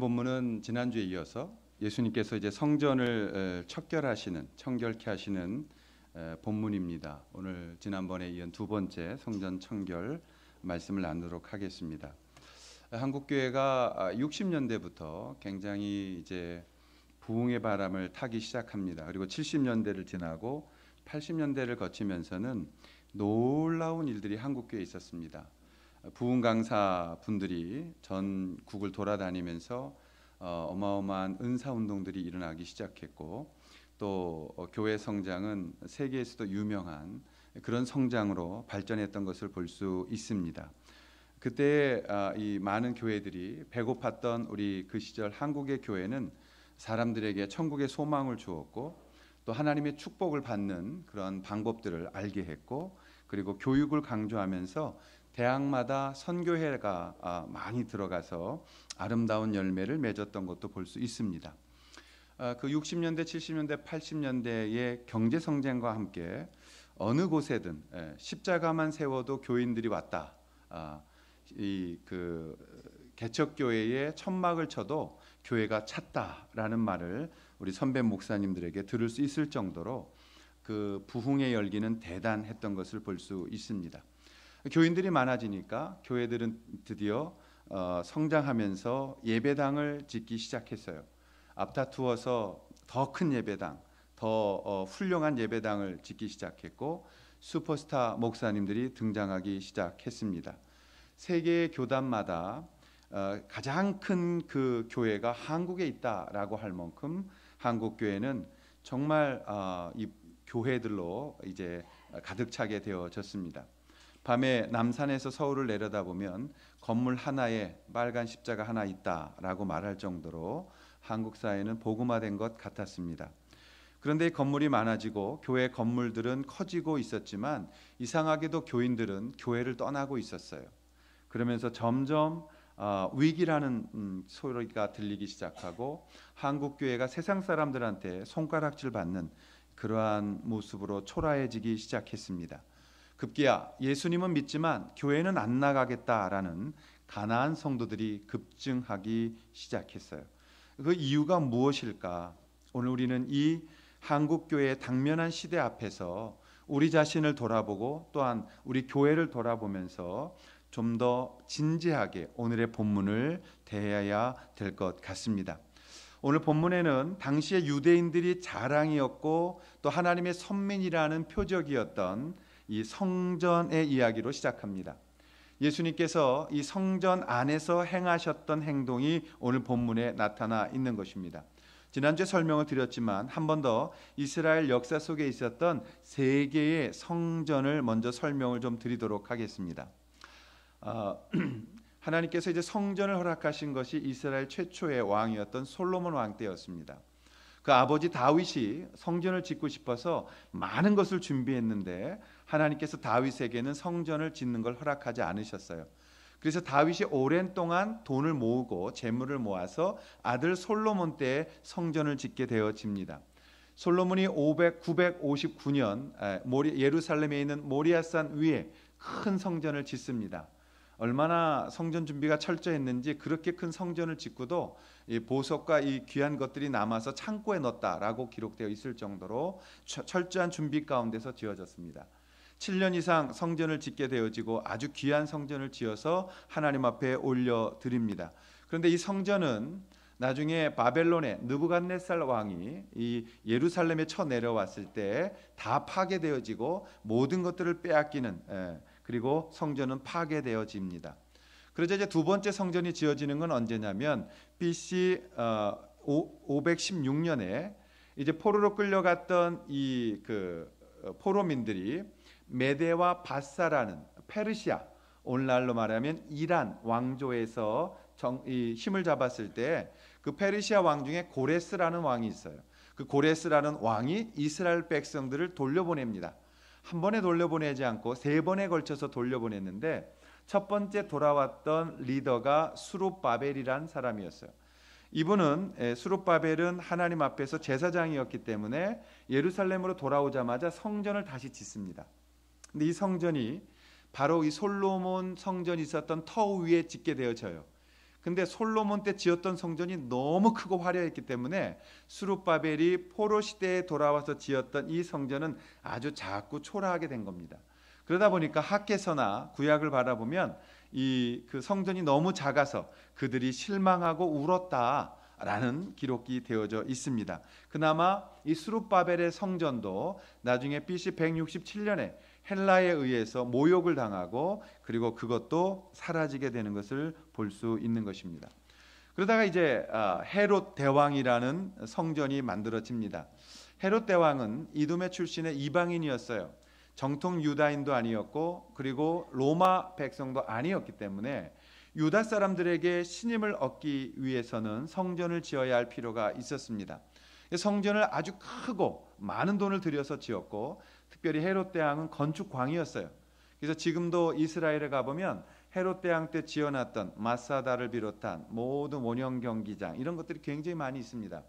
본문은 지난주에 이어서 예수님께서 이제 성전을 청결케 하시는 본문입니다. 오늘 지난번에 이은 두 번째 성전 청결 말씀을 나누도록 하겠습니다. 한국 교회가 60년대부터 굉장히 이제 부흥의 바람을 타기 시작합니다. 그리고 70년대를 지나고 80년대를 거치면서는 놀라운 일들이 한국 교회에 있었습니다. 부흥 강사 분들이 전국을 돌아다니면서 어마어마한 은사 운동들이 일어나기 시작했고, 또 교회 성장은 세계에서도 유명한 그런 성장으로 발전했던 것을 볼 수 있습니다. 그때 이 많은 교회들이 배고팠던 우리 그 시절 한국의 교회는 사람들에게 천국의 소망을 주었고, 또 하나님의 축복을 받는 그런 방법들을 알게 했고, 그리고 교육을 강조하면서 대학마다 선교회가 많이 들어가서 아름다운 열매를 맺었던 것도 볼 수 있습니다. 그 60년대, 70년대, 80년대의 경제 성장과 함께 어느 곳에든 십자가만 세워도 교인들이 왔다. 그 개척교회에 천막을 쳐도 교회가 찼다라는 말을 우리 선배 목사님들에게 들을 수 있을 정도로 그 부흥의 열기는 대단했던 것을 볼 수 있습니다. 교인들이 많아지니까 교회들은 드디어 성장하면서 예배당을 짓기 시작했어요. 앞다투어서 더 큰 예배당, 더 훌륭한 예배당을 짓기 시작했고, 슈퍼스타 목사님들이 등장하기 시작했습니다. 세계 교단마다 가장 큰 그 교회가 한국에 있다라고 할 만큼 한국 교회는 정말 이 교회들로 이제 가득 차게 되어졌습니다. 밤에 남산에서 서울을 내려다보면 건물 하나에 빨간 십자가 하나 있다라고 말할 정도로 한국 사회는 복음화된 것 같았습니다. 그런데 건물이 많아지고 교회 건물들은 커지고 있었지만 이상하게도 교인들은 교회를 떠나고 있었어요. 그러면서 점점 위기라는 소리가 들리기 시작하고 한국 교회가 세상 사람들한테 손가락질 받는 그러한 모습으로 초라해지기 시작했습니다. 급기야 예수님은 믿지만 교회는 안 나가겠다라는 가난한 성도들이 급증하기 시작했어요. 그 이유가 무엇일까? 오늘 우리는 이 한국 교회의 당면한 시대 앞에서 우리 자신을 돌아보고 또한 우리 교회를 돌아보면서 좀 더 진지하게 오늘의 본문을 대해야 될 것 같습니다. 오늘 본문에는 당시의 유대인들이 자랑이었고 또 하나님의 선민이라는 표적이었던 이 성전의 이야기로 시작합니다. 예수님께서 이 성전 안에서 행하셨던 행동이 오늘 본문에 나타나 있는 것입니다. 지난주에 설명을 드렸지만 한 번 더 이스라엘 역사 속에 있었던 세 개의 성전을 먼저 설명을 좀 드리도록 하겠습니다. 하나님께서 이제 성전을 허락하신 것이 이스라엘 최초의 왕이었던 솔로몬 왕 때였습니다. 그 아버지 다윗이 성전을 짓고 싶어서 많은 것을 준비했는데 하나님께서 다윗에게는 성전을 짓는 걸 허락하지 않으셨어요. 그래서 다윗이 오랜 동안 돈을 모으고 재물을 모아서 아들 솔로몬 때 성전을 짓게 되어집니다. 솔로몬이 959년 예루살렘에 있는 모리아산 위에 큰 성전을 짓습니다. 얼마나 성전 준비가 철저했는지 그렇게 큰 성전을 짓고도 이 보석과 이 귀한 것들이 남아서 창고에 넣었다라고 기록되어 있을 정도로 철저한 준비 가운데서 지어졌습니다. 7년 이상 성전을 짓게 되어지고 아주 귀한 성전을 지어서 하나님 앞에 올려드립니다. 그런데 이 성전은 나중에 바벨론의 느부갓네살 왕이 이 예루살렘에 쳐내려왔을 때 다 파괴되어지고 모든 것들을 빼앗기는 그리고 성전은 파괴되어집니다. 그러자 이제 두 번째 성전이 지어지는 건 언제냐면 BC 516년에 이제 포로로 끌려갔던 이 포로민들이 메데와 바사라는 페르시아, 오늘날로 말하면 이란 왕조에서 힘을 잡았을 때 그 페르시아 왕 중에 고레스라는 왕이 있어요. 그 고레스라는 왕이 이스라엘 백성들을 돌려보냅니다. 한 번에 돌려보내지 않고 세 번에 걸쳐서 돌려보냈는데 첫 번째 돌아왔던 리더가 수룹바벨이란 사람이었어요. 이분은 수룹바벨은 하나님 앞에서 제사장이었기 때문에 예루살렘으로 돌아오자마자 성전을 다시 짓습니다. 근데 이 성전이 바로 이 솔로몬 성전이 있었던 터 위에 짓게 되어져요. 근데 솔로몬 때 지었던 성전이 너무 크고 화려했기 때문에 스룹바벨이 포로 시대에 돌아와서 지었던 이 성전은 아주 작고 초라하게 된 겁니다. 그러다 보니까 학개서나 구약을 바라보면 이 그 성전이 너무 작아서 그들이 실망하고 울었다라는 기록이 되어져 있습니다. 그나마 이 스룹바벨의 성전도 나중에 BC 167년에 헬라에 의해서 모욕을 당하고 그리고 그것도 사라지게 되는 것을 볼 수 있는 것입니다. 그러다가 이제 헤롯 대왕이라는 성전이 만들어집니다. 헤롯 대왕은 이두메 출신의 이방인이었어요. 정통 유다인도 아니었고 그리고 로마 백성도 아니었기 때문에 유다 사람들에게 신임을 얻기 위해서는 성전을 지어야 할 필요가 있었습니다. 성전을 아주 크고 많은 돈을 들여서 지었고 특별히 헤롯 대왕은 건축광이었어요. 그래서 지금도 이스라엘에 가보면 헤롯 대왕 때 지어놨던 마사다를 비롯한 모든 원형 경기장 이런 것들이 굉장히 많이 있습니다.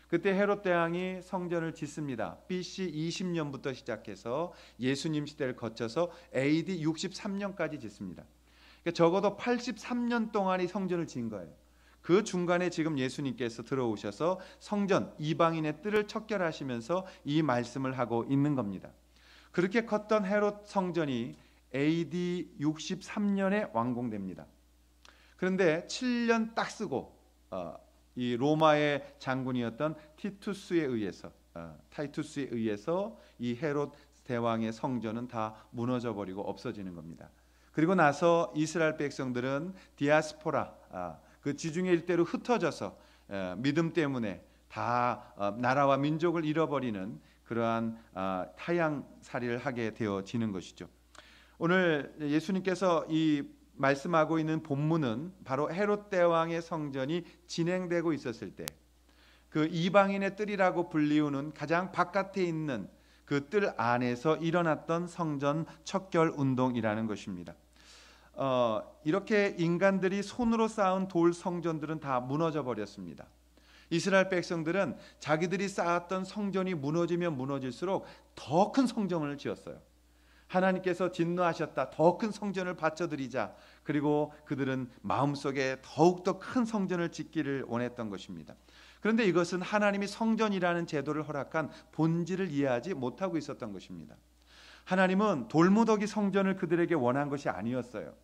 그때 헤롯 대왕이 성전을 짓습니다. BC 20년부터 시작해서 예수님 시대를 거쳐서 AD 63년까지 짓습니다. 그러니까 적어도 83년 동안 이 성전을 지은 거예요. 그 중간에 지금 예수님께서 들어오셔서 성전 이방인의 뜰을 척결하시면서 이 말씀을 하고 있는 겁니다. 그렇게 컸던 헤롯 성전이 AD 63년에 완공됩니다. 그런데 7년 딱 쓰고 이 로마의 장군이었던 타이투스에 의해서 이 헤롯 대왕의 성전은 다 무너져 버리고 없어지는 겁니다. 그리고 나서 이스라엘 백성들은 디아스포라 그 지중해 일대로 흩어져서 믿음 때문에 다 나라와 민족을 잃어버리는 그러한 타향살이를 하게 되어지는 것이죠. 오늘 예수님께서 이 말씀하고 있는 본문은 바로 헤롯 대왕의 성전이 진행되고 있었을 때 그 이방인의 뜰이라고 불리우는 가장 바깥에 있는 그 뜰 안에서 일어났던 성전 척결 운동이라는 것입니다. 이렇게 인간들이 손으로 쌓은 돌 성전들은 다 무너져 버렸습니다. 이스라엘 백성들은 자기들이 쌓았던 성전이 무너지면 무너질수록 더 큰 성전을 지었어요. 하나님께서 진노하셨다. 더 큰 성전을 바쳐드리자. 그리고 그들은 마음속에 더욱더 큰 성전을 짓기를 원했던 것입니다. 그런데 이것은 하나님이 성전이라는 제도를 허락한 본질을 이해하지 못하고 있었던 것입니다. 하나님은 돌무더기 성전을 그들에게 원한 것이 아니었어요.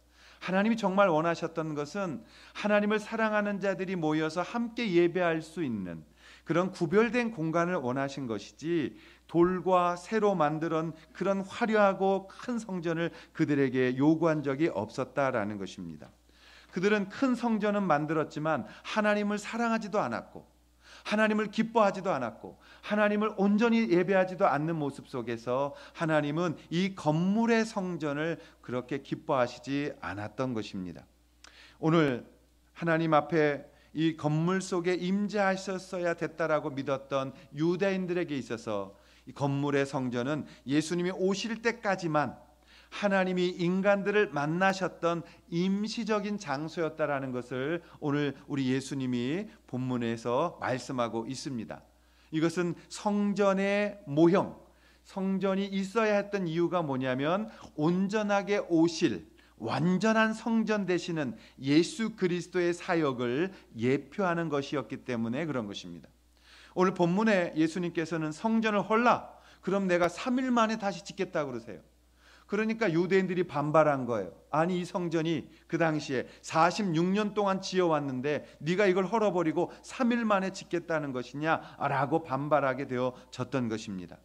하나님이 정말 원하셨던 것은 하나님을 사랑하는 자들이 모여서 함께 예배할 수 있는 그런 구별된 공간을 원하신 것이지 돌과 새로 만든 그런 화려하고 큰 성전을 그들에게 요구한 적이 없었다라는 것입니다. 그들은 큰 성전은 만들었지만 하나님을 사랑하지도 않았고 하나님을 기뻐하지도 않았고 하나님을 온전히 예배하지도 않는 모습 속에서 하나님은 이 건물의 성전을 그렇게 기뻐하시지 않았던 것입니다. 오늘 하나님 앞에 이 건물 속에 임재하셨어야 됐다라고 믿었던 유대인들에게 있어서 이 건물의 성전은 예수님이 오실 때까지만 하나님이 인간들을 만나셨던 임시적인 장소였다라는 것을 오늘 우리 예수님이 본문에서 말씀하고 있습니다. 이것은 성전의 모형, 성전이 있어야 했던 이유가 뭐냐면 온전하게 오실 완전한 성전 되시는 예수 그리스도의 사역을 예표하는 것이었기 때문에 그런 것입니다. 오늘 본문에 예수님께서는 성전을 헐라, 그럼 내가 3일 만에 다시 짓겠다고 그러세요. 그러니까 유대인들이 반발한 거예요. 아니 이 성전이 그 당시에 46년 동안 지어왔는데 네가 이걸 헐어버리고 3일 만에 짓겠다는 것이냐라고 반발하게 되어졌던 것입니다.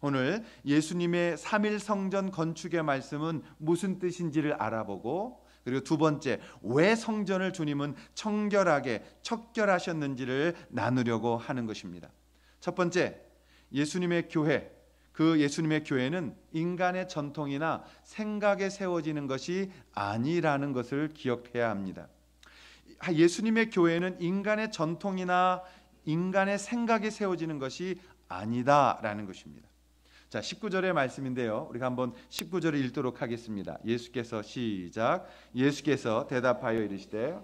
오늘 예수님의 3일 성전 건축의 말씀은 무슨 뜻인지를 알아보고 그리고 두 번째 왜 성전을 주님은 청결하게 척결하셨는지를 나누려고 하는 것입니다. 첫 번째 예수님의 교회, 그 예수님의 교회는 인간의 전통이나 생각에 세워지는 것이 아니라는 것을 기억해야 합니다. 예수님의 교회는 인간의 전통이나 인간의 생각에 세워지는 것이 아니다라는 것입니다. 자, 19절의 말씀인데요. 우리가 한번 19절을 읽도록 하겠습니다. 예수께서 시작. 예수께서 대답하여 이르시되.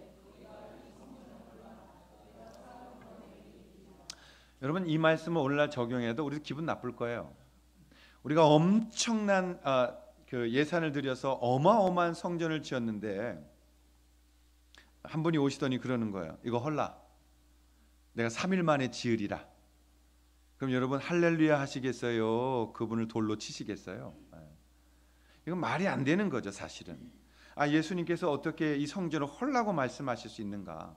여러분 이 말씀을 오늘날 적용해도 우리도 기분 나쁠 거예요. 우리가 엄청난 그 예산을 들여서 어마어마한 성전을 지었는데 한 분이 오시더니 그러는 거예요. 이거 헐라. 내가 3일 만에 지으리라. 그럼 여러분 할렐루야 하시겠어요? 그분을 돌로 치시겠어요? 이건 말이 안 되는 거죠, 사실은. 예수님께서 어떻게 이 성전을 헐라고 말씀하실 수 있는가?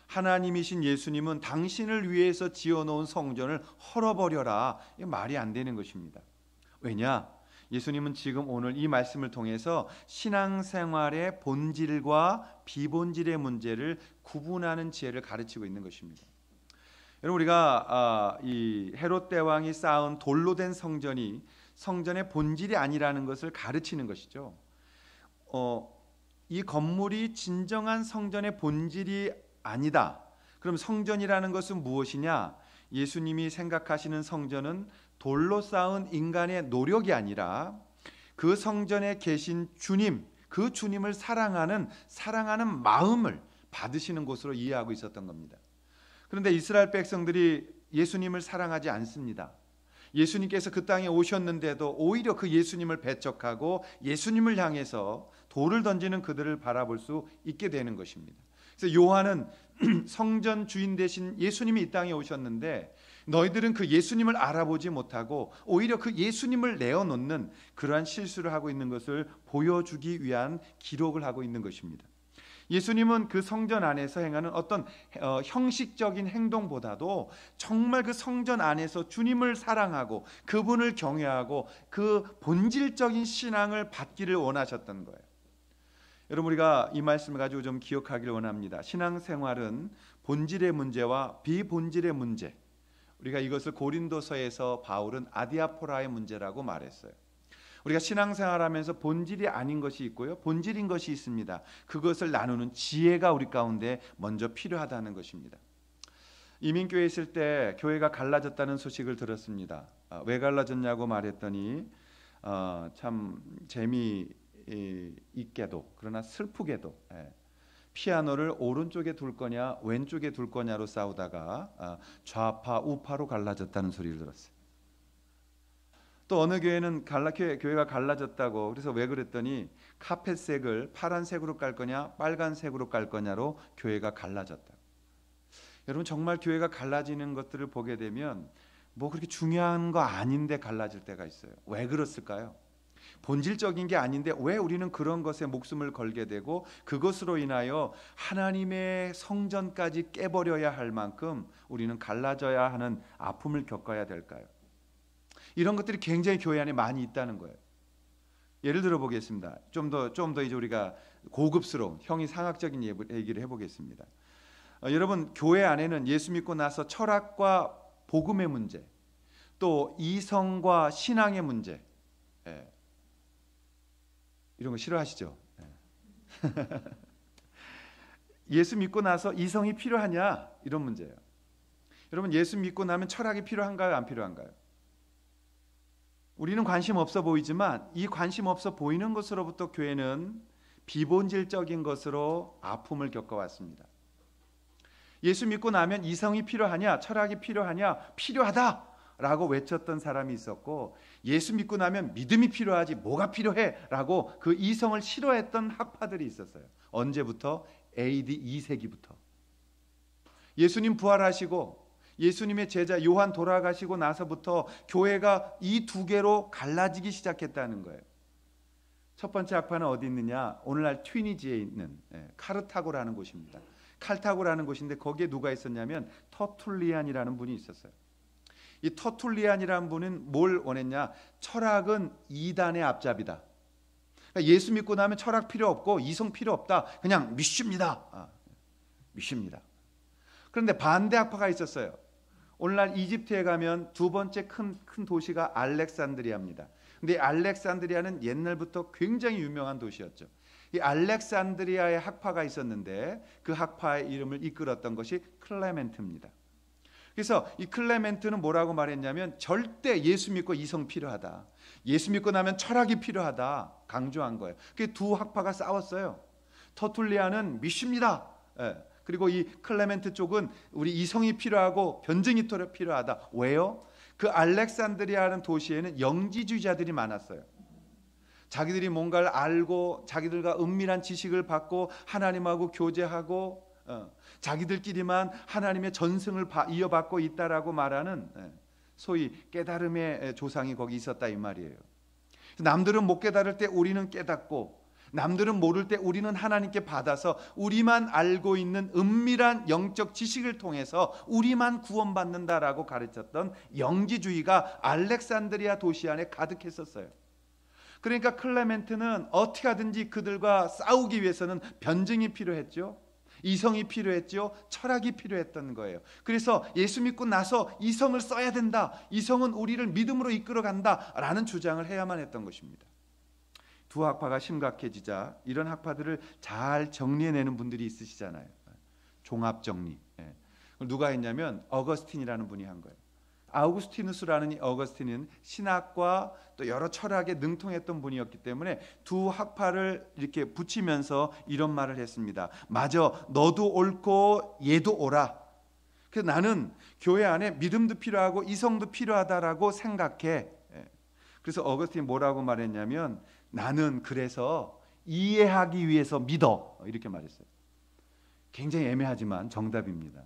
하나님이신 예수님은 당신을 위해서 지어놓은 성전을 헐어버려라. 이게 말이 안 되는 것입니다. 왜냐? 예수님은 지금 오늘 이 말씀을 통해서 신앙생활의 본질과 비본질의 문제를 구분하는 지혜를 가르치고 있는 것입니다. 여러분, 우리가 이 헤롯 대왕이 쌓은 돌로 된 성전이 성전의 본질이 아니라는 것을 가르치는 것이죠. 이 건물이 진정한 성전의 본질이 아니다. 그럼 성전이라는 것은 무엇이냐? 예수님이 생각하시는 성전은 돌로 쌓은 인간의 노력이 아니라 그 성전에 계신 주님, 그 주님을 사랑하는 마음을 받으시는 곳으로 이해하고 있었던 겁니다. 그런데 이스라엘 백성들이 예수님을 사랑하지 않습니다. 예수님께서 그 땅에 오셨는데도 오히려 그 예수님을 배척하고 예수님을 향해서 돌을 던지는 그들을 바라볼 수 있게 되는 것입니다. 그래서 요한은 성전 주인 되신 예수님이 이 땅에 오셨는데 너희들은 그 예수님을 알아보지 못하고 오히려 그 예수님을 내어놓는 그러한 실수를 하고 있는 것을 보여주기 위한 기록을 하고 있는 것입니다. 예수님은 그 성전 안에서 행하는 어떤 형식적인 행동보다도 정말 그 성전 안에서 주님을 사랑하고 그분을 경외하고 그 본질적인 신앙을 받기를 원하셨던 거예요. 여러분, 우리가 이 말씀을 가지고 좀 기억하기를 원합니다. 신앙생활은 본질의 문제와 비본질의 문제, 우리가 이것을 고린도서에서 바울은 아디아포라의 문제라고 말했어요. 우리가 신앙생활하면서 본질이 아닌 것이 있고요, 본질인 것이 있습니다. 그것을 나누는 지혜가 우리 가운데 먼저 필요하다는 것입니다. 이민교회에 있을 때 교회가 갈라졌다는 소식을 들었습니다. 왜 갈라졌냐고 말했더니 참 재미있게도 그러나 슬프게도 피아노를 오른쪽에 둘 거냐 왼쪽에 둘 거냐로 싸우다가 좌파 우파로 갈라졌다는 소리를 들었어요. 또 어느 교회는 교회가 갈라졌다고, 그래서 왜 그랬더니 카펫색을 파란색으로 깔 거냐 빨간색으로 깔 거냐로 교회가 갈라졌다. 여러분, 정말 교회가 갈라지는 것들을 보게 되면 뭐 그렇게 중요한 거 아닌데 갈라질 때가 있어요. 왜 그렇을까요? 본질적인 게 아닌데 왜 우리는 그런 것에 목숨을 걸게 되고 그것으로 인하여 하나님의 성전까지 깨버려야 할 만큼 우리는 갈라져야 하는 아픔을 겪어야 될까요? 이런 것들이 굉장히 교회 안에 많이 있다는 거예요. 예를 들어 보겠습니다. 좀 더 이제 우리가 고급스러운 형이상학적인 얘기를 해보겠습니다. 여러분, 교회 안에는 예수 믿고 나서 철학과 복음의 문제, 또 이성과 신앙의 문제, 이런 거 싫어하시죠? 예수 믿고 나서 이성이 필요하냐, 이런 문제예요. 여러분, 예수 믿고 나면 철학이 필요한가요, 안 필요한가요? 우리는 관심 없어 보이지만 이 관심 없어 보이는 것으로부터 교회는 비본질적인 것으로 아픔을 겪어왔습니다. 예수 믿고 나면 이성이 필요하냐, 철학이 필요하냐, 필요하다라고 외쳤던 사람이 있었고, 예수 믿고 나면 믿음이 필요하지 뭐가 필요해라고 그 이성을 싫어했던 학파들이 있었어요. 언제부터? AD 2세기부터. 예수님 부활하시고 예수님의 제자 요한 돌아가시고 나서부터 교회가 이 두 개로 갈라지기 시작했다는 거예요. 첫 번째 학파는 어디 있느냐? 오늘날 튀니지에 있는 카르타고라는 곳입니다. 칼타고라는 곳인데 거기에 누가 있었냐면 터툴리안이라는 분이 있었어요. 이 터툴리안이라는 분은 뭘 원했냐? 철학은 이단의 앞잡이다. 그러니까 예수 믿고 나면 철학 필요 없고 이성 필요 없다. 그냥 믿습니다. 믿습니다. 그런데 반대 학파가 있었어요. 오늘날 이집트에 가면 두 번째 큰 도시가 알렉산드리아입니다. 근데 알렉산드리아는 옛날부터 굉장히 유명한 도시였죠. 이 알렉산드리아의 학파가 있었는데 그 학파의 이름을 이끌었던 것이 클레멘트입니다. 그래서 이 클레멘트는 뭐라고 말했냐면 절대 예수 믿고 이성 필요하다, 예수 믿고 나면 철학이 필요하다 강조한 거예요. 그 두 학파가 싸웠어요. 터툴리안은 믿습니다. 그리고 이 클레멘트 쪽은 우리 이성이 필요하고 변증이 필요하다. 왜요? 그 알렉산드리아라는 도시에는 영지주의자들이 많았어요. 자기들이 뭔가를 알고 자기들과 은밀한 지식을 받고 하나님하고 교제하고 자기들끼리만 하나님의 전승을 이어받고 있다라고 말하는 소위 깨달음의 조상이 거기 있었다 이 말이에요. 남들은 못 깨달을 때 우리는 깨닫고, 남들은 모를 때 우리는 하나님께 받아서 우리만 알고 있는 은밀한 영적 지식을 통해서 우리만 구원받는다라고 가르쳤던 영지주의가 알렉산드리아 도시 안에 가득했었어요. 그러니까 클레멘트는 어떻게 하든지 그들과 싸우기 위해서는 변증이 필요했죠. 이성이 필요했죠. 철학이 필요했던 거예요. 그래서 예수 믿고 나서 이성을 써야 된다, 이성은 우리를 믿음으로 이끌어간다 라는 주장을 해야만 했던 것입니다. 두 학파가 심각해지자 이런 학파들을 잘 정리해내는 분들이 있으시잖아요. 종합정리. 누가 했냐면 어거스틴이라는 분이 한 거예요. 아우구스티누스라는 이 어거스틴은 신학과 또 여러 철학에 능통했던 분이었기 때문에 두 학파를 이렇게 붙이면서 이런 말을 했습니다. 맞아, 너도 옳고 얘도 옳아. 그래서 나는 교회 안에 믿음도 필요하고 이성도 필요하다라고 생각해. 그래서 어거스틴이 뭐라고 말했냐면, 나는 그래서 이해하기 위해서 믿어, 이렇게 말했어요. 굉장히 애매하지만 정답입니다.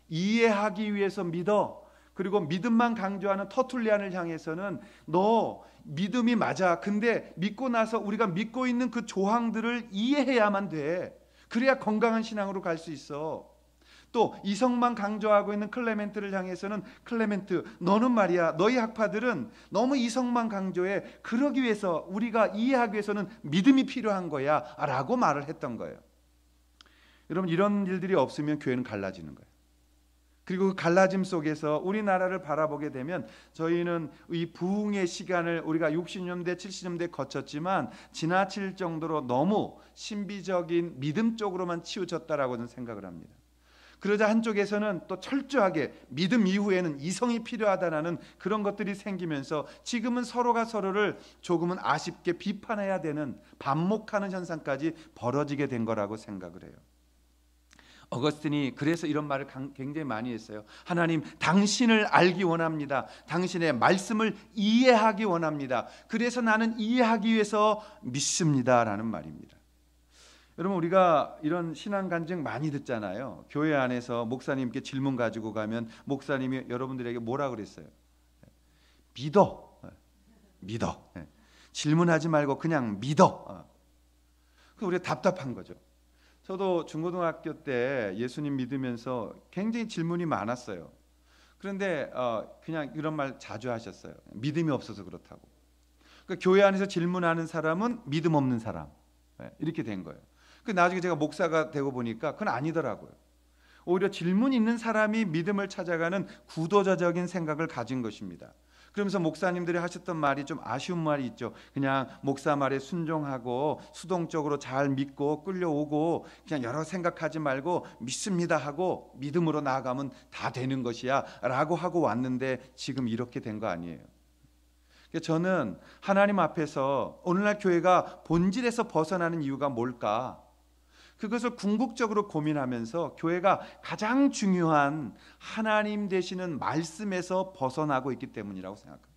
이해하기 위해서 믿어. 그리고 믿음만 강조하는 터툴리안을 향해서는 너 믿음이 맞아, 근데 믿고 나서 우리가 믿고 있는 그 조항들을 이해해야만 돼. 그래야 건강한 신앙으로 갈 수 있어. 또 이성만 강조하고 있는 클레멘트를 향해서는, 클레멘트 너는 말이야, 너희 학파들은 너무 이성만 강조해. 그러기 위해서, 우리가 이해하기 위해서는 믿음이 필요한 거야 라고 말을 했던 거예요. 여러분, 이런 일들이 없으면 교회는 갈라지는 거예요. 그리고 그 갈라짐 속에서 우리나라를 바라보게 되면, 저희는 이 부흥의 시간을 우리가 60년대 70년대 거쳤지만 지나칠 정도로 너무 신비적인 믿음 쪽으로만 치우쳤다라고 저는 생각을 합니다. 그러자 한쪽에서는 또 철저하게 믿음 이후에는 이성이 필요하다는 그런 것들이 생기면서 지금은 서로가 서로를 조금은 아쉽게 비판해야 되는, 반목하는 현상까지 벌어지게 된 거라고 생각을 해요. 어거스틴이 그래서 이런 말을 굉장히 많이 했어요. 하나님, 당신을 알기 원합니다. 당신의 말씀을 이해하기 원합니다. 그래서 나는 이해하기 위해서 믿습니다 라는 말입니다. 여러분, 우리가 이런 신앙 간증 많이 듣잖아요. 교회 안에서 목사님께 질문 가지고 가면 목사님이 여러분들에게 뭐라 그랬어요? 믿어. 믿어. 질문하지 말고 그냥 믿어. 우리가 답답한 거죠. 저도 중고등학교 때 예수님 믿으면서 굉장히 질문이 많았어요. 그런데 그냥 이런 말 자주 하셨어요. 믿음이 없어서 그렇다고. 그러니까 교회 안에서 질문하는 사람은 믿음 없는 사람, 이렇게 된 거예요. 나중에 제가 목사가 되고 보니까 그건 아니더라고요. 오히려 질문 있는 사람이 믿음을 찾아가는 구도자적인 생각을 가진 것입니다. 그러면서 목사님들이 하셨던 말이 좀 아쉬운 말이 있죠. 그냥 목사 말에 순종하고 수동적으로 잘 믿고 끌려오고 그냥 여러 생각하지 말고 믿습니다 하고 믿음으로 나아가면 다 되는 것이야 라고 하고 왔는데, 지금 이렇게 된 거 아니에요. 저는 하나님 앞에서 오늘날 교회가 본질에서 벗어나는 이유가 뭘까? 그것을 궁극적으로 고민하면서 교회가 가장 중요한 하나님 되시는 말씀에서 벗어나고 있기 때문이라고 생각합니다.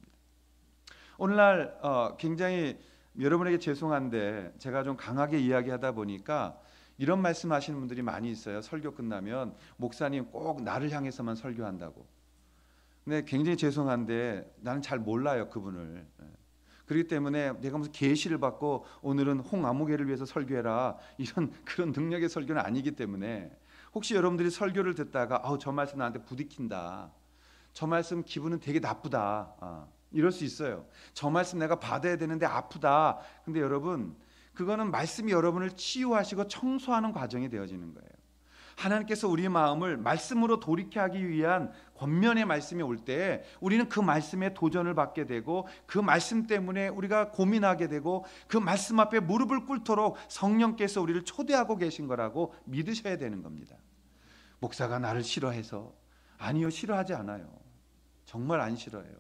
오늘날 굉장히 여러분에게 죄송한데 제가 좀 강하게 이야기하다 보니까 이런 말씀하시는 분들이 많이 있어요. 설교 끝나면 목사님 꼭 나를 향해서만 설교한다고. 근데 굉장히 죄송한데 나는 잘 몰라요, 그분을. 그렇기 때문에 내가 무슨 계시를 받고 오늘은 홍아무개를 위해서 설교해라, 이런 그런 능력의 설교는 아니기 때문에, 혹시 여러분들이 설교를 듣다가 저 말씀 나한테 부딪힌다, 저 말씀 기분은 되게 나쁘다, 이럴 수 있어요. 저 말씀 내가 받아야 되는데 아프다. 근데 여러분, 그거는 말씀이 여러분을 치유하시고 청소하는 과정이 되어지는 거예요. 하나님께서 우리의 마음을 말씀으로 돌이켜 하기 위한 권면의 말씀이 올 때 우리는 그 말씀에 도전을 받게 되고, 그 말씀 때문에 우리가 고민하게 되고, 그 말씀 앞에 무릎을 꿇도록 성령께서 우리를 초대하고 계신 거라고 믿으셔야 되는 겁니다. 목사가 나를 싫어해서, 아니요, 싫어하지 않아요. 정말 안 싫어해요.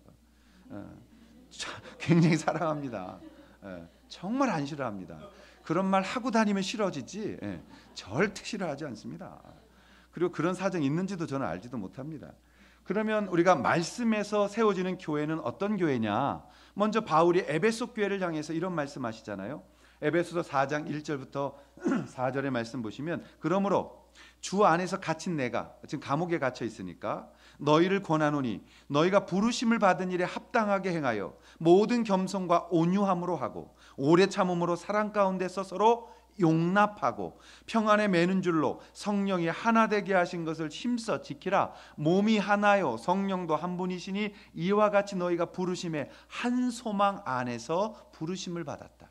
굉장히 사랑합니다. 정말 안 싫어합니다. 그런 말 하고 다니면 싫어지지 절대 싫어하지 않습니다. 그리고 그런 사정이 있는지도 저는 알지도 못합니다. 그러면 우리가 말씀에서 세워지는 교회는 어떤 교회냐? 먼저 바울이 에베소 교회를 향해서 이런 말씀하시잖아요. 에베소서 4장 1절부터 4절의 말씀 보시면, 그러므로 주 안에서 갇힌 내가, 지금 감옥에 갇혀 있으니까, 너희를 권하노니 너희가 부르심을 받은 일에 합당하게 행하여 모든 겸손과 온유함으로 하고 오래 참음으로 사랑 가운데서 서로 용납하고 평안에 매는 줄로 성령이 하나 되게 하신 것을 힘써 지키라. 몸이 하나요 성령도 한 분이시니 이와 같이 너희가 부르심의 한 소망 안에서 부르심을 받았다.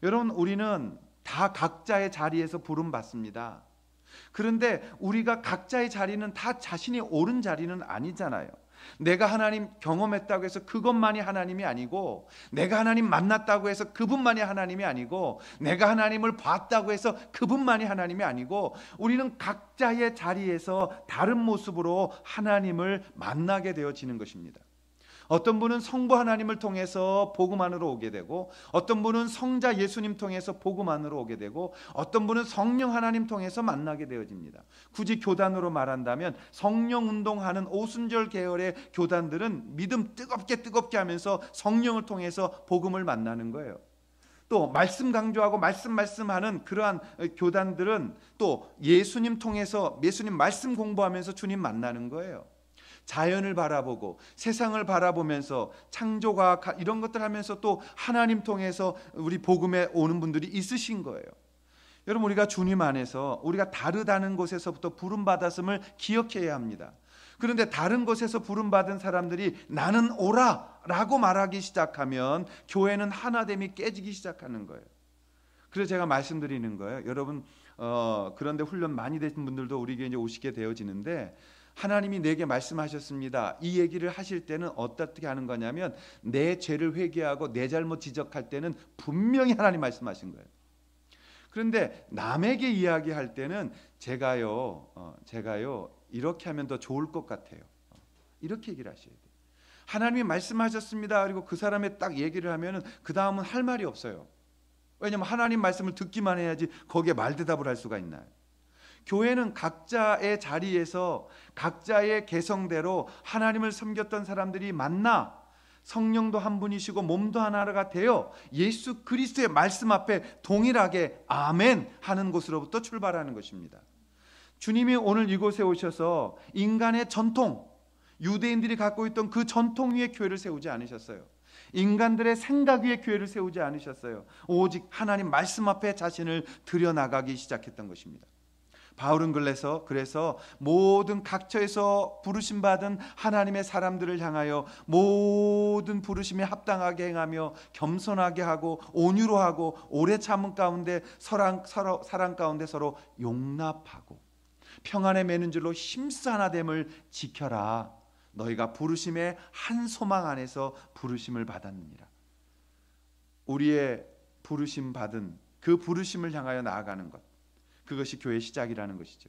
여러분, 우리는 다 각자의 자리에서 부름 받습니다. 그런데 우리가 각자의 자리는 다 자신이 옳은 자리는 아니잖아요. 내가 하나님 경험했다고 해서 그것만이 하나님이 아니고, 내가 하나님 만났다고 해서 그분만이 하나님이 아니고, 내가 하나님을 봤다고 해서 그분만이 하나님이 아니고, 우리는 각자의 자리에서 다른 모습으로 하나님을 만나게 되어지는 것입니다. 어떤 분은 성부 하나님을 통해서 복음 안으로 오게 되고, 어떤 분은 성자 예수님 통해서 복음 안으로 오게 되고, 어떤 분은 성령 하나님 통해서 만나게 되어집니다. 굳이 교단으로 말한다면 성령 운동하는 오순절 계열의 교단들은 믿음 뜨겁게 하면서 성령을 통해서 복음을 만나는 거예요. 또 말씀 강조하고 말씀하는 그러한 교단들은 또 예수님 통해서 예수님 말씀 공부하면서 주님 만나는 거예요. 자연을 바라보고 세상을 바라보면서 창조과학 이런 것들 하면서 또 하나님 통해서 우리 복음에 오는 분들이 있으신 거예요. 여러분, 우리가 주님 안에서 우리가 다르다는 곳에서부터 부름받았음을 기억해야 합니다. 그런데 다른 곳에서 부름받은 사람들이 나는 오라 라고 말하기 시작하면 교회는 하나됨이 깨지기 시작하는 거예요. 그래서 제가 말씀드리는 거예요. 여러분, 그런데 훈련 많이 되신 분들도 우리 교회에 이제 오시게 되어지는데, 하나님이 내게 말씀하셨습니다. 이 얘기를 하실 때는 어떻게 하는 거냐면, 내 죄를 회개하고 내 잘못 지적할 때는 분명히 하나님 말씀하신 거예요. 그런데 남에게 이야기할 때는 제가요 이렇게 하면 더 좋을 것 같아요. 이렇게 얘기를 하셔야 돼요. 하나님이 말씀하셨습니다. 그리고 그 사람의 딱 얘기를 하면은 그 다음은 할 말이 없어요. 왜냐하면 하나님 말씀을 듣기만 해야지 거기에 말대답을 할 수가 있나요? 교회는 각자의 자리에서 각자의 개성대로 하나님을 섬겼던 사람들이 만나 성령도 한 분이시고 몸도 하나가 되어 예수 그리스도의 말씀 앞에 동일하게 아멘 하는 곳으로부터 출발하는 것입니다. 주님이 오늘 이곳에 오셔서 인간의 전통, 유대인들이 갖고 있던 그 전통 위에 교회를 세우지 않으셨어요. 인간들의 생각 위에 교회를 세우지 않으셨어요. 오직 하나님 말씀 앞에 자신을 드려나가기 시작했던 것입니다. 바울은 그래서 모든 각처에서 부르심 받은 하나님의 사람들을 향하여 모든 부르심에 합당하게 행하며 겸손하게 하고 온유로 하고 오래 참음 가운데 사랑 가운데 서로 용납하고 평안에 매는 줄로 힘써 하나됨을 지켜라. 너희가 부르심의 한 소망 안에서 부르심을 받았느니라. 우리의 부르심 받은 그 부르심을 향하여 나아가는 것, 그것이 교회의 시작이라는 것이죠.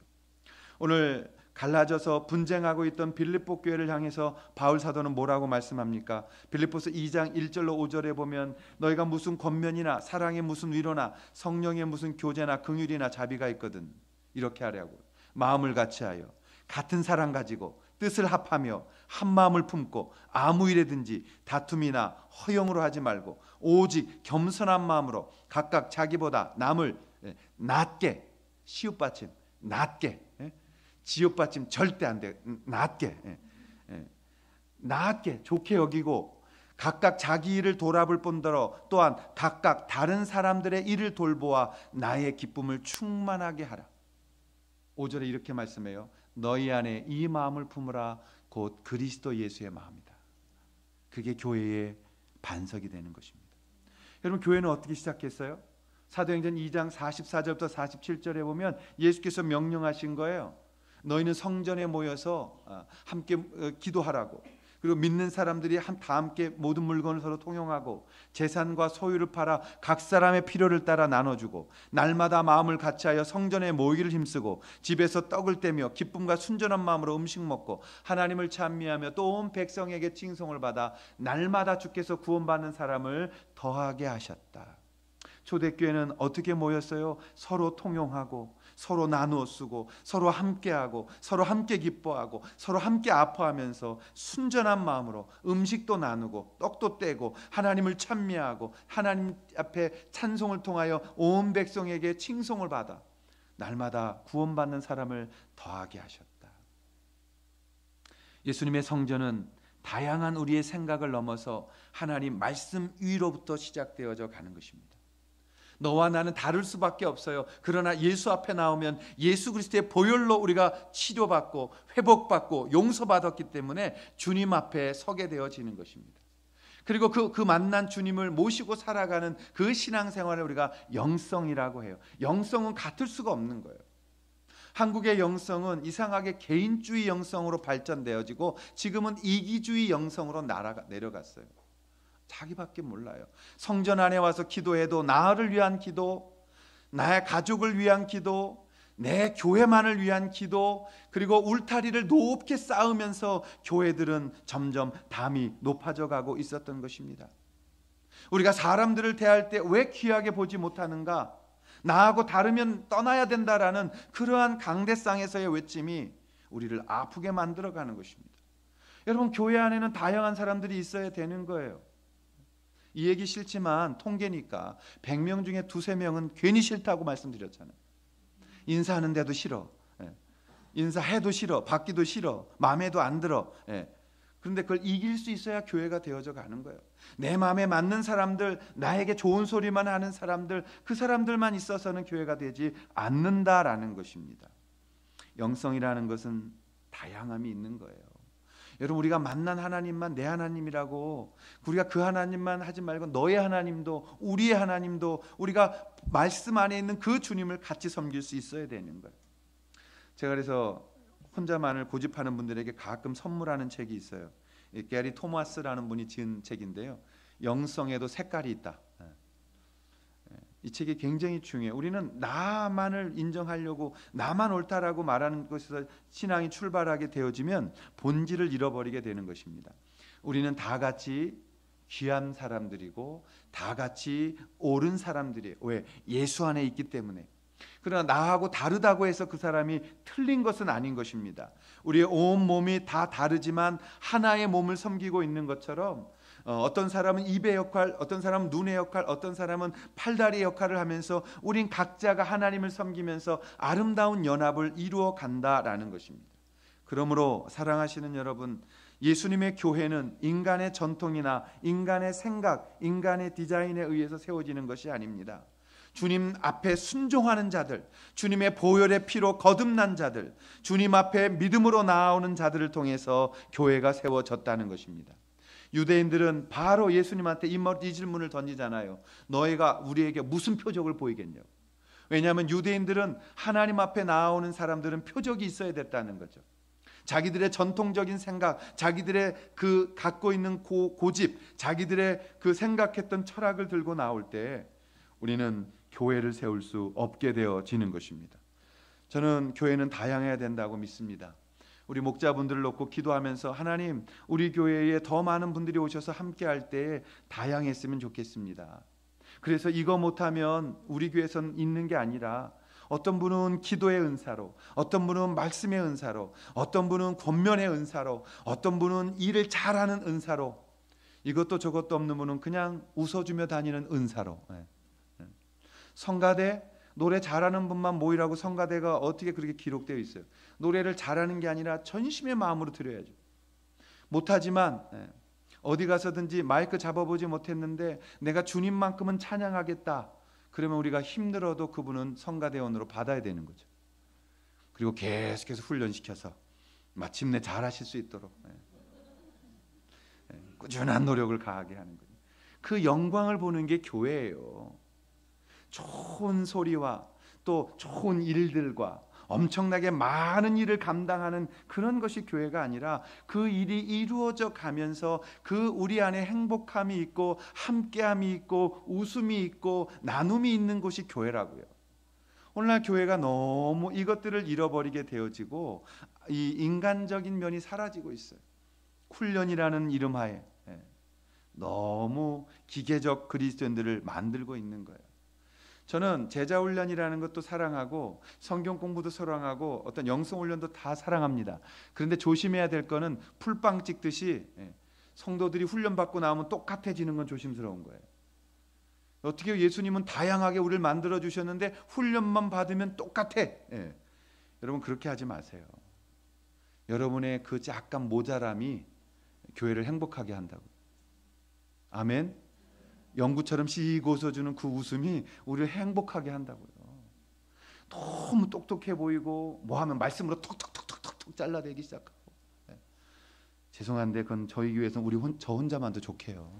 오늘 갈라져서 분쟁하고 있던 빌립보 교회를 향해서 바울 사도는 뭐라고 말씀합니까? 빌립보서 2장 1절로 5절에 보면, 너희가 무슨 권면이나 사랑의 무슨 위로나 성령의 무슨 교제나 긍휼이나 자비가 있거든 이렇게 하려고 마음을 같이하여 같은 사랑 가지고 뜻을 합하며 한 마음을 품고 아무 일에든지 다툼이나 허용으로 하지 말고 오직 겸손한 마음으로 각각 자기보다 남을 낮게, 시옷받침 낮게, 지옷받침 절대 안 돼, 낮게 좋게 여기고 각각 자기 일을 돌아볼 뿐더러 또한 각각 다른 사람들의 일을 돌보아 나의 기쁨을 충만하게 하라. 5절에 이렇게 말씀해요. 너희 안에 이 마음을 품으라. 곧 그리스도 예수의 마음이다. 그게 교회의 반석이 되는 것입니다. 여러분, 교회는 어떻게 시작했어요? 사도행전 2장 44절부터 47절에 보면 예수께서 명령하신 거예요. 너희는 성전에 모여서 함께 기도하라고, 그리고 믿는 사람들이 다 함께 모든 물건을 서로 통용하고 재산과 소유를 팔아 각 사람의 필요를 따라 나눠주고 날마다 마음을 같이하여 성전에 모이기를 힘쓰고 집에서 떡을 떼며 기쁨과 순전한 마음으로 음식 먹고 하나님을 찬미하며 또 온 백성에게 칭송을 받아 날마다 주께서 구원받는 사람을 더하게 하셨다. 초대교회는 어떻게 모였어요? 서로 통용하고 서로 나누어 쓰고 서로 함께하고 서로 함께 기뻐하고 서로 함께 아파하면서 순전한 마음으로 음식도 나누고 떡도 떼고 하나님을 찬미하고 하나님 앞에 찬송을 통하여 온 백성에게 칭송을 받아 날마다 구원받는 사람을 더하게 하셨다. 예수님의 성전은 다양한 우리의 생각을 넘어서 하나님 말씀 위로부터 시작되어져 가는 것입니다. 너와 나는 다를 수밖에 없어요. 그러나 예수 앞에 나오면 예수 그리스도의 보혈로 우리가 치료받고 회복받고 용서받았기 때문에 주님 앞에 서게 되어지는 것입니다. 그리고 그 만난 주님을 모시고 살아가는 그 신앙생활을 우리가 영성이라고 해요. 영성은 같을 수가 없는 거예요. 한국의 영성은 이상하게 개인주의 영성으로 발전되어지고 지금은 이기주의 영성으로 내려갔어요. 자기밖에 몰라요. 성전 안에 와서 기도해도 나를 위한 기도, 나의 가족을 위한 기도, 내 교회만을 위한 기도, 그리고 울타리를 높게 쌓으면서 교회들은 점점 담이 높아져 가고 있었던 것입니다. 우리가 사람들을 대할 때 왜 귀하게 보지 못하는가? 나하고 다르면 떠나야 된다라는 그러한 강대상에서의 외침이 우리를 아프게 만들어가는 것입니다. 여러분, 교회 안에는 다양한 사람들이 있어야 되는 거예요. 이 얘기 싫지만 통계니까 100명 중에 2-3명은 괜히 싫다고 말씀드렸잖아요. 인사하는데도 싫어, 인사해도 싫어, 받기도 싫어, 마음에도 안 들어. 그런데 그걸 이길 수 있어야 교회가 되어져 가는 거예요. 내 마음에 맞는 사람들, 나에게 좋은 소리만 하는 사람들, 그 사람들만 있어서는 교회가 되지 않는다라는 것입니다. 영성이라는 것은 다양함이 있는 거예요. 여러분, 우리가 만난 하나님만 내 하나님이라고, 우리가 그 하나님만 하지 말고 너의 하나님도 우리의 하나님도 우리가 말씀 안에 있는 그 주님을 같이 섬길 수 있어야 되는 거예요. 제가 그래서 혼자만을 고집하는 분들에게 가끔 선물하는 책이 있어요. 게리 토마스라는 분이 지은 책인데요. 영성에도 색깔이 있다. 이 책이 굉장히 중요해요. 우리는 나만을 인정하려고 나만 옳다라고 말하는 것에서 신앙이 출발하게 되어지면 본질을 잃어버리게 되는 것입니다. 우리는 다 같이 귀한 사람들이고 다 같이 옳은 사람들이에요. 왜? 예수 안에 있기 때문에. 그러나 나하고 다르다고 해서 그 사람이 틀린 것은 아닌 것입니다. 우리의 온 몸이 다 다르지만 하나의 몸을 섬기고 있는 것처럼 어떤 사람은 입의 역할, 어떤 사람은 눈의 역할, 어떤 사람은 팔다리의 역할을 하면서 우린 각자가 하나님을 섬기면서 아름다운 연합을 이루어 간다라는 것입니다. 그러므로 사랑하시는 여러분, 예수님의 교회는 인간의 전통이나 인간의 생각, 인간의 디자인에 의해서 세워지는 것이 아닙니다. 주님 앞에 순종하는 자들, 주님의 보혈의 피로 거듭난 자들, 주님 앞에 믿음으로 나아오는 자들을 통해서 교회가 세워졌다는 것입니다. 유대인들은 바로 예수님한테 이 질문을 던지잖아요. 너희가 우리에게 무슨 표적을 보이겠냐고. 왜냐하면 유대인들은 하나님 앞에 나아오는 사람들은 표적이 있어야 됐다는 거죠. 자기들의 전통적인 생각, 자기들의 그 갖고 있는 고집, 자기들의 그 생각했던 철학을 들고 나올 때 우리는 교회를 세울 수 없게 되어지는 것입니다. 저는 교회는 다양해야 된다고 믿습니다. 우리 목자분들을 놓고 기도하면서 하나님, 우리 교회에 더 많은 분들이 오셔서 함께할 때 다양했으면 좋겠습니다. 그래서 이거 못하면 우리 교회에서는 있는 게 아니라 어떤 분은 기도의 은사로, 어떤 분은 말씀의 은사로, 어떤 분은 권면의 은사로, 어떤 분은 일을 잘하는 은사로, 이것도 저것도 없는 분은 그냥 웃어주며 다니는 은사로. 성가대, 노래 잘하는 분만 모이라고 성가대가 어떻게 그렇게 기록되어 있어요? 노래를 잘하는 게 아니라 전심의 마음으로 드려야죠. 못하지만 어디 가서든지 마이크 잡아보지 못했는데 내가 주님만큼은 찬양하겠다. 그러면 우리가 힘들어도 그분은 성가대원으로 받아야 되는 거죠. 그리고 계속해서 훈련시켜서 마침내 잘하실 수 있도록 꾸준한 노력을 가하게 하는 거예요. 그 영광을 보는 게 교회예요. 좋은 소리와 또 좋은 일들과 엄청나게 많은 일을 감당하는 그런 것이 교회가 아니라 그 일이 이루어져 가면서 그 우리 안에 행복함이 있고 함께함이 있고 웃음이 있고 나눔이 있는 곳이 교회라고요. 오늘날 교회가 너무 이것들을 잃어버리게 되어지고 이 인간적인 면이 사라지고 있어요. 훈련이라는 이름 하에 너무 기계적 그리스도인들을 만들고 있는 거예요. 저는 제자 훈련이라는 것도 사랑하고 성경 공부도 사랑하고 어떤 영성 훈련도 다 사랑합니다. 그런데 조심해야 될 거는 풀빵 찍듯이 성도들이 훈련 받고 나오면 똑같아지는 건 조심스러운 거예요. 어떻게 예수님은 다양하게 우리를 만들어 주셨는데 훈련만 받으면 똑같아. 여러분 그렇게 하지 마세요. 여러분의 그 약간 모자람이 교회를 행복하게 한다고. 아멘. 연구처럼 씩 웃어주는 그 웃음이 우리를 행복하게 한다고요. 너무 똑똑해 보이고 뭐하면 말씀으로 톡톡톡톡톡 잘라내기 시작하고. 죄송한데 그건 저희 교회에서는 저 혼자만도 족해요.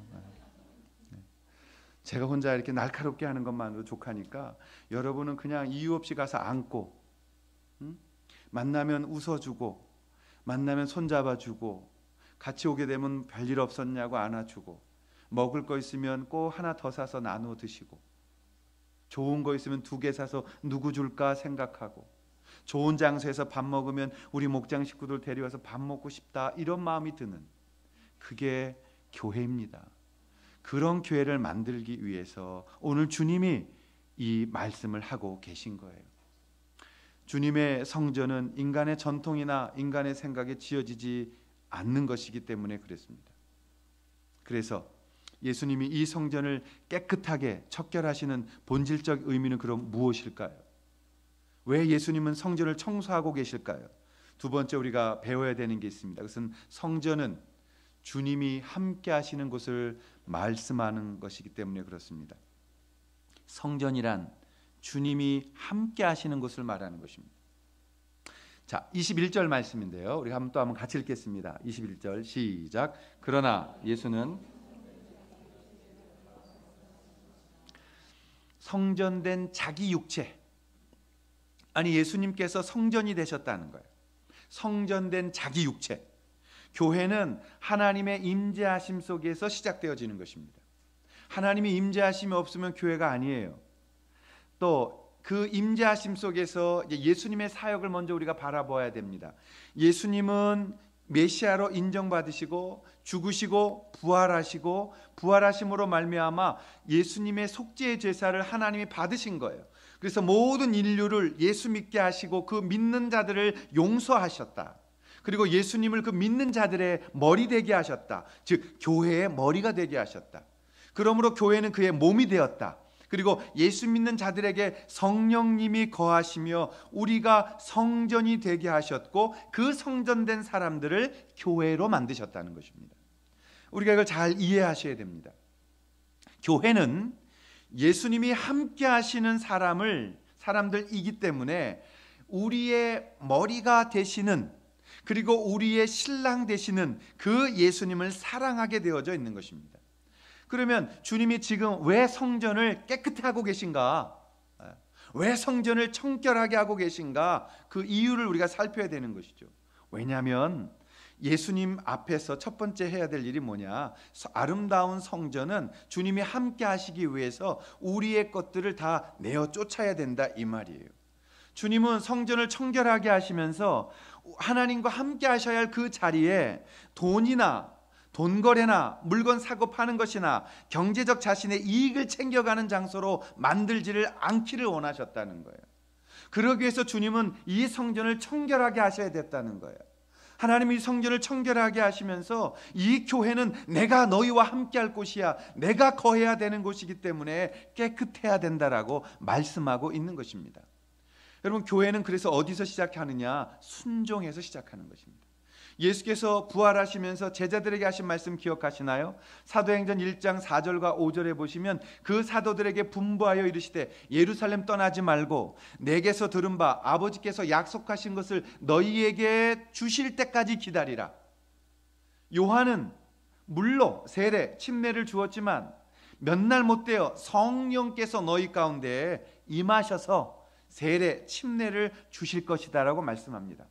제가 혼자 이렇게 날카롭게 하는 것만으로 족하니까 여러분은 그냥 이유 없이 가서 안고, 만나면 웃어주고, 만나면 손잡아주고, 같이 오게 되면 별일 없었냐고 안아주고, 먹을 거 있으면 꼭 하나 더 사서 나누어 드시고, 좋은 거 있으면 2개 사서 누구 줄까 생각하고, 좋은 장소에서 밥 먹으면 우리 목장 식구들 데려와서 밥 먹고 싶다 이런 마음이 드는, 그게 교회입니다. 그런 교회를 만들기 위해서 오늘 주님이 이 말씀을 하고 계신 거예요. 주님의 성전은 인간의 전통이나 인간의 생각에 지어지지 않는 것이기 때문에 그랬습니다. 그래서 예수님이 이 성전을 깨끗하게 척결하시는 본질적 의미는 그럼 무엇일까요? 왜 예수님은 성전을 청소하고 계실까요? 두 번째 우리가 배워야 되는 게 있습니다. 그것은 성전은 주님이 함께 하시는 곳을 말씀하는 것이기 때문에 그렇습니다. 성전이란 주님이 함께 하시는 곳을 말하는 것입니다. 자, 21절 말씀인데요. 우리 한번 같이 읽겠습니다. 21절 시작. 그러나 예수는 성전된 자기 육체, 아니 예수님께서 성전이 되셨다는 거예요. 성전된 자기 육체. 교회는 하나님의 임재하심 속에서 시작되어지는 것입니다. 하나님이 임재하심이 없으면 교회가 아니에요. 또 그 임재하심 속에서 예수님의 사역을 먼저 우리가 바라봐야 됩니다. 예수님은 메시아로 인정받으시고 죽으시고 부활하시고 부활하심으로 말미암아 예수님의 속죄의 제사를 하나님이 받으신 거예요. 그래서 모든 인류를 예수 믿게 하시고 그 믿는 자들을 용서하셨다. 그리고 예수님을 그 믿는 자들의 머리 되게 하셨다. 즉 교회의 머리가 되게 하셨다. 그러므로 교회는 그의 몸이 되었다. 그리고 예수 믿는 자들에게 성령님이 거하시며 우리가 성전이 되게 하셨고 그 성전된 사람들을 교회로 만드셨다는 것입니다. 우리가 이걸 잘 이해하셔야 됩니다. 교회는 예수님이 함께 하시는 사람들이기 때문에 우리의 머리가 되시는, 그리고 우리의 신랑 되시는 그 예수님을 사랑하게 되어져 있는 것입니다. 그러면 주님이 지금 왜 성전을 깨끗하게 하고 계신가? 왜 성전을 청결하게 하고 계신가? 그 이유를 우리가 살펴야 되는 것이죠. 왜냐하면 예수님 앞에서 첫 번째 해야 될 일이 뭐냐? 아름다운 성전은 주님이 함께 하시기 위해서 우리의 것들을 다 내어 쫓아야 된다 이 말이에요. 주님은 성전을 청결하게 하시면서 하나님과 함께 하셔야 할 그 자리에 돈 거래나 물건 사고 파는 것이나 경제적 자신의 이익을 챙겨가는 장소로 만들지를 않기를 원하셨다는 거예요. 그러기 위해서 주님은 이 성전을 청결하게 하셔야 됐다는 거예요. 하나님이 성전을 청결하게 하시면서 이 교회는 내가 너희와 함께 할 곳이야, 내가 거해야 되는 곳이기 때문에 깨끗해야 된다라고 말씀하고 있는 것입니다. 여러분, 교회는 그래서 어디서 시작하느냐? 순종해서 시작하는 것입니다. 예수께서 부활하시면서 제자들에게 하신 말씀 기억하시나요? 사도행전 1장 4절과 5절에 보시면 그 사도들에게 분부하여 이르시되 예루살렘 떠나지 말고 내게서 들은 바 아버지께서 약속하신 것을 너희에게 주실 때까지 기다리라. 요한은 물로 세례 침례를 주었지만 몇 날 못 되어 성령께서 너희 가운데 임하셔서 세례 침례를 주실 것이다 라고 말씀합니다.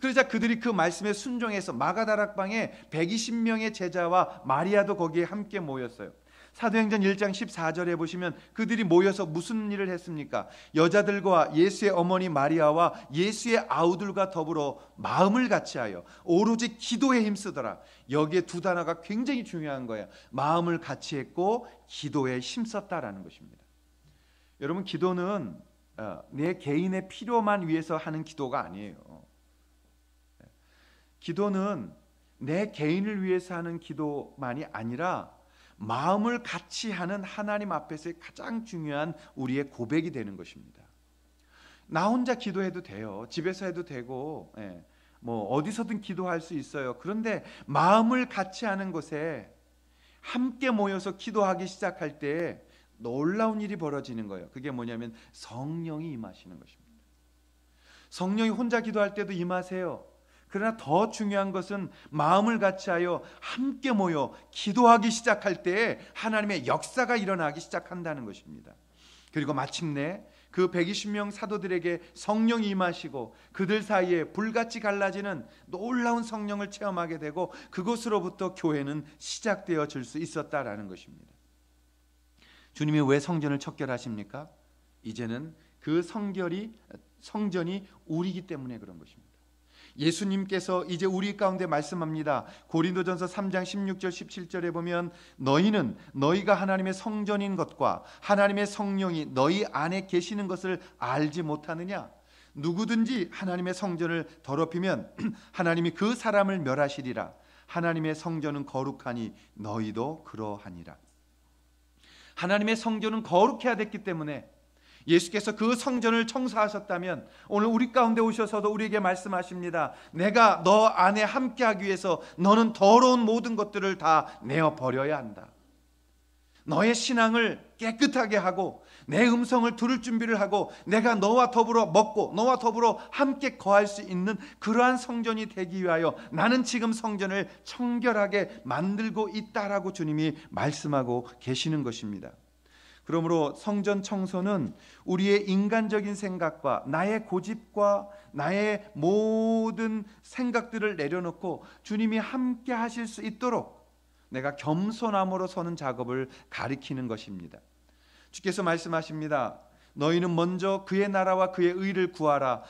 그러자 그들이 그 말씀에 순종해서 마가다락방에 120명의 제자와 마리아도 거기에 함께 모였어요. 사도행전 1장 14절에 보시면 그들이 모여서 무슨 일을 했습니까? 여자들과 예수의 어머니 마리아와 예수의 아우들과 더불어 마음을 같이하여 오로지 기도에 힘쓰더라. 여기에 두 단어가 굉장히 중요한 거예요. 마음을 같이했고 기도에 힘썼다라는 것입니다. 여러분, 기도는 내 개인의 필요만 위해서 하는 기도가 아니에요. 기도는 내 개인을 위해서 하는 기도만이 아니라 마음을 같이 하는 하나님 앞에서의 가장 중요한 우리의 고백이 되는 것입니다. 나 혼자 기도해도 돼요. 집에서 해도 되고, 뭐 어디서든 기도할 수 있어요. 그런데 마음을 같이 하는 곳에 함께 모여서 기도하기 시작할 때 놀라운 일이 벌어지는 거예요. 그게 뭐냐면 성령이 임하시는 것입니다. 성령이 혼자 기도할 때도 임하세요. 그러나 더 중요한 것은 마음을 같이 하여 함께 모여 기도하기 시작할 때 하나님의 역사가 일어나기 시작한다는 것입니다. 그리고 마침내 그 120명 사도들에게 성령이 임하시고 그들 사이에 불같이 갈라지는 놀라운 성령을 체험하게 되고 그곳으로부터 교회는 시작되어질 수 있었다라는 것입니다. 주님이 왜 성전을 척결하십니까? 이제는 그 성전이 우리이기 때문에 그런 것입니다. 예수님께서 이제 우리 가운데 말씀합니다. 고린도전서 3장 16절 17절에 보면 너희는 너희가 하나님의 성전인 것과 하나님의 성령이 너희 안에 계시는 것을 알지 못하느냐? 누구든지 하나님의 성전을 더럽히면 하나님이 그 사람을 멸하시리라. 하나님의 성전은 거룩하니 너희도 그러하니라. 하나님의 성전은 거룩해야 됐기 때문에 예수께서 그 성전을 청소하셨다면 오늘 우리 가운데 오셔서도 우리에게 말씀하십니다. 내가 너 안에 함께하기 위해서 너는 더러운 모든 것들을 다 내어버려야 한다. 너의 신앙을 깨끗하게 하고 내 음성을 들을 준비를 하고 내가 너와 더불어 먹고 너와 더불어 함께 거할 수 있는 그러한 성전이 되기 위하여 나는 지금 성전을 청결하게 만들고 있다라고 주님이 말씀하고 계시는 것입니다. 그러므로 성전 청소는 우리의 인간적인 생각과 나의 고집과 나의 모든 생각들을 내려놓고 주님이 함께 하실 수 있도록 내가 겸손함으로 서는 작업을 가리키는 것입니다. 주께서 말씀하십니다. 너희는 먼저 그의 나라와 그의 의를 구하라.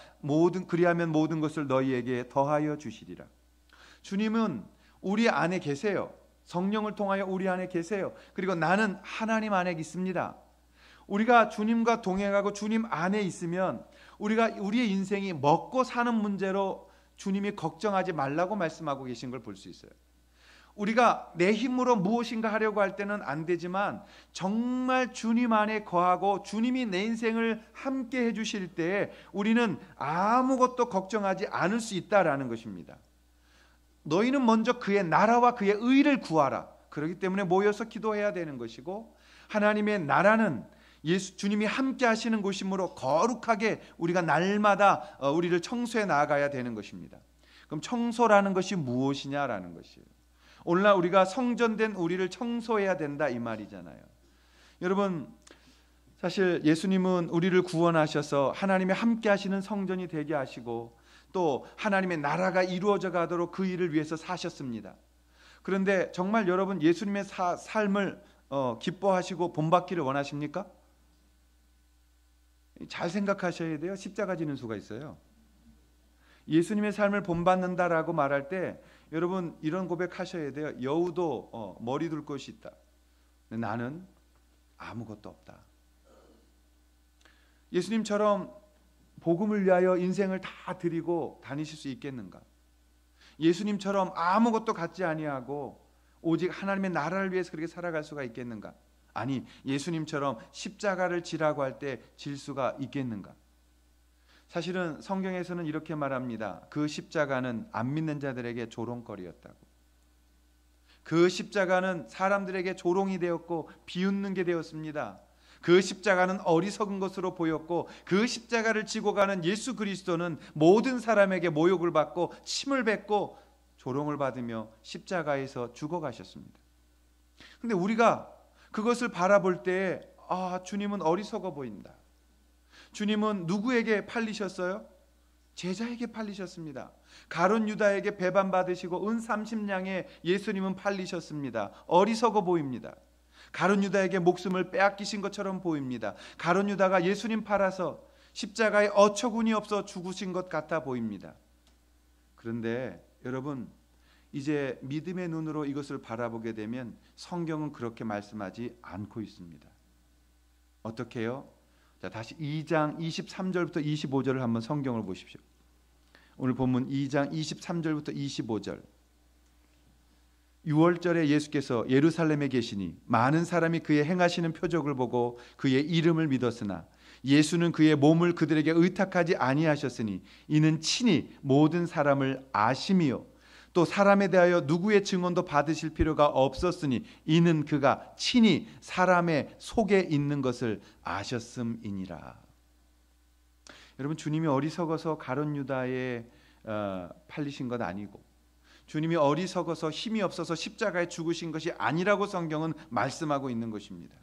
그리하면 모든 것을 너희에게 더하여 주시리라. 주님은 우리 안에 계세요. 성령을 통하여 우리 안에 계세요. 그리고 나는 하나님 안에 있습니다. 우리가 주님과 동행하고 주님 안에 있으면 우리의 인생이 먹고 사는 문제로 주님이 걱정하지 말라고 말씀하고 계신 걸 볼 수 있어요. 우리가 내 힘으로 무엇인가 하려고 할 때는 안 되지만 정말 주님 안에 거하고 주님이 내 인생을 함께 해주실 때 우리는 아무것도 걱정하지 않을 수 있다라는 것입니다. 너희는 먼저 그의 나라와 그의 의를 구하라. 그렇기 때문에 모여서 기도해야 되는 것이고 하나님의 나라는 주님이 함께 하시는 곳이므로 거룩하게 우리가 날마다 우리를 청소해 나아가야 되는 것입니다. 그럼 청소라는 것이 무엇이냐라는 것이에요. 오늘날 우리가 성전된 우리를 청소해야 된다 이 말이잖아요. 여러분, 사실 예수님은 우리를 구원하셔서 하나님의 함께 하시는 성전이 되게 하시고 또 하나님의 나라가 이루어져 가도록 그 일을 위해서 사셨습니다. 그런데 정말 여러분 예수님의 삶을 기뻐하시고 본받기를 원하십니까? 잘 생각하셔야 돼요. 십자가 지는 수가 있어요. 예수님의 삶을 본받는다라고 말할 때 여러분 이런 고백하셔야 돼요. 여우도 머리 둘 곳이 있다. 근데 나는 아무것도 없다. 예수님처럼 복음을 위하여 인생을 다 드리고 다니실 수 있겠는가? 예수님처럼 아무것도 갖지 아니하고 오직 하나님의 나라를 위해서 그렇게 살아갈 수가 있겠는가? 아니, 예수님처럼 십자가를 지라고 할 때 질 수가 있겠는가? 사실은 성경에서는 이렇게 말합니다. 그 십자가는 안 믿는 자들에게 조롱거리였다고. 그 십자가는 사람들에게 조롱이 되었고 비웃는 게 되었습니다. 그 십자가는 어리석은 것으로 보였고 그 십자가를 지고 가는 예수 그리스도는 모든 사람에게 모욕을 받고 침을 뱉고 조롱을 받으며 십자가에서 죽어가셨습니다. 그런데 우리가 그것을 바라볼 때 주님은 어리석어 보인다. 주님은 누구에게 팔리셨어요? 제자에게 팔리셨습니다. 가룟 유다에게 배반받으시고 은 30냥에 예수님은 팔리셨습니다. 어리석어 보입니다. 가룟 유다에게 목숨을 빼앗기신 것처럼 보입니다. 가룟 유다가 예수님 팔아서 십자가에 어처구니 없어 죽으신 것 같아 보입니다. 그런데 여러분 이제 믿음의 눈으로 이것을 바라보게 되면 성경은 그렇게 말씀하지 않고 있습니다. 어떻게 해요? 자, 다시 2장 23절부터 25절을 한번 성경을 보십시오. 오늘 본문 2장 23절부터 25절. 6월절에 예수께서 예루살렘에 계시니 많은 사람이 그의 행하시는 표적을 보고 그의 이름을 믿었으나 예수는 그의 몸을 그들에게 의탁하지 아니하셨으니 이는 친히 모든 사람을 아심이요 또 사람에 대하여 누구의 증언도 받으실 필요가 없었으니 이는 그가 친히 사람의 속에 있는 것을 아셨음이니라. 여러분, 주님이 어리석어서 가룟 유다에 팔리신 것 아니고 주님이 어리석어서 힘이 없어서 십자가에 죽으신 것이 아니라고 성경은 말씀하고 있는 것입니다.